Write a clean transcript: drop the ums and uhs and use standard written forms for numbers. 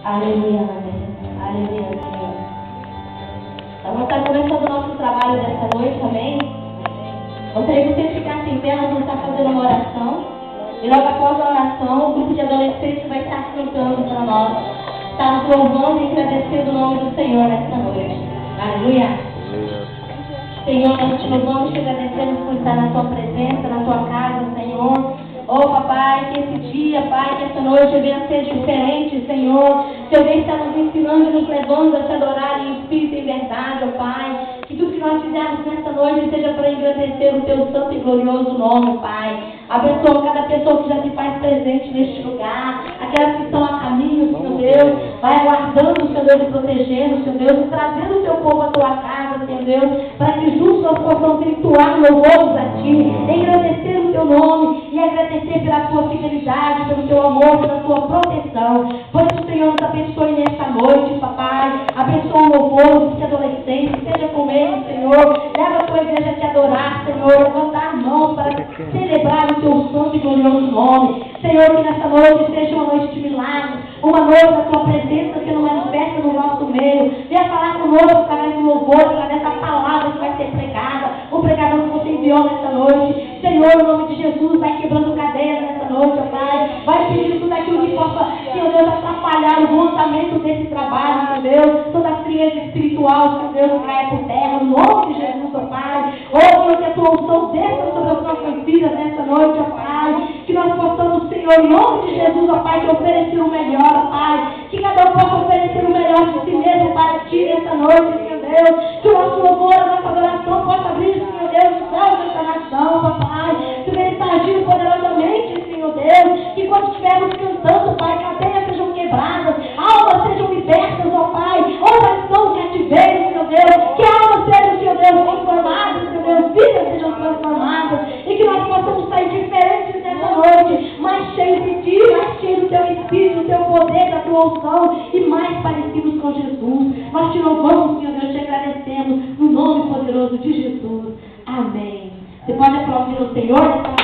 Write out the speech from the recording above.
Aleluia, amém. Aleluia, Senhor. Nós vamos estar começando o nosso trabalho dessa noite, amém? Gostaria que vocês ficassem em pé, nós vamos estar fazendo uma oração. E logo após a oração, o grupo de adolescentes vai estar cantando para nós. Está louvando e agradecendo o nome do Senhor nesta noite. Aleluia. Senhor, nós te louvamos e te agradecemos por estar na tua presença, na tua casa, Senhor. Oh, papai, que esse dia, pai, que essa noite venha ser diferente, Senhor. Que eu venha estar nos ensinando e nos levando a te adorar em espírito e em verdade, oh, Pai. Que tudo que nós fizermos nessa noite seja para engrandecer o teu santo e glorioso nome, Pai. Abençoa cada pessoa que já se faz presente neste lugar. Aquelas que estão a caminho, Senhor Deus. Vai aguardando, Senhor Deus, e protegendo, Senhor Deus. E trazendo o teu povo à tua casa, Senhor Deus. Para que juntos nós possamos entoar louvores a ti. Engrandecer o teu nome e agradecer pela tua fidelidade, pelo teu amor, pela tua proteção. Por isso, Senhor, nos abençoe nesta noite, papai. Abençoa o louvor dos adolescentes, seja com eles, Senhor. Leva a tua igreja a te adorar, Senhor. Levantar as mãos para celebrar o teu santo e glorioso nome. Senhor, que nessa noite seja uma noite de milagres, uma noite da tua presença sendo manifesta no nosso meio. Venha falar conosco através do louvor, através da palavra que vai ser pregada. O pregador que você enviou nessa noite. Senhor, no nome de Jesus, vai quebrando cadeias nessa noite, ó Pai. Vai pedindo tudo aquilo que possa, Senhor Deus, atrapalhar o bom andamento desse trabalho, Senhor Deus. Toda a frieza espiritual, Senhor Deus, caia por terra, no nome de Jesus, ó Pai. Ó Senhor, que a tua unção desça sobre as nossas vidas nessa noite, ó Pai. Que nós possamos, Senhor, em nome de Jesus, ó Pai, te oferecer o melhor, ó Pai. Que cada um possa oferecer o melhor de si mesmo para ti nessa noite, Senhor Deus. Que o nosso louvor, a nossa adoração possa abrir, Senhor Deus, o céu dessa nação, ó Pai. Que venha estar agindo poderosamente, Senhor Deus. Que quando estivermos cantando, Pai, cadeias sejam quebradas, almas sejam libertas, ó Pai. Onde estão cativeiros, Senhor Deus. Que almas sejam, Senhor Deus, transformadas, Senhor Deus. Vidas sejam transformadas. E que nós possamos sair diferentes nessa noite, mais cheios de ti, mais cheios do teu Espírito, do teu poder, da tua unção e mais parecidos com Jesus. Nós te louvamos, Senhor Deus, te agradecemos no nome poderoso de Jesus. Amém. Você pode aplaudir o Senhor?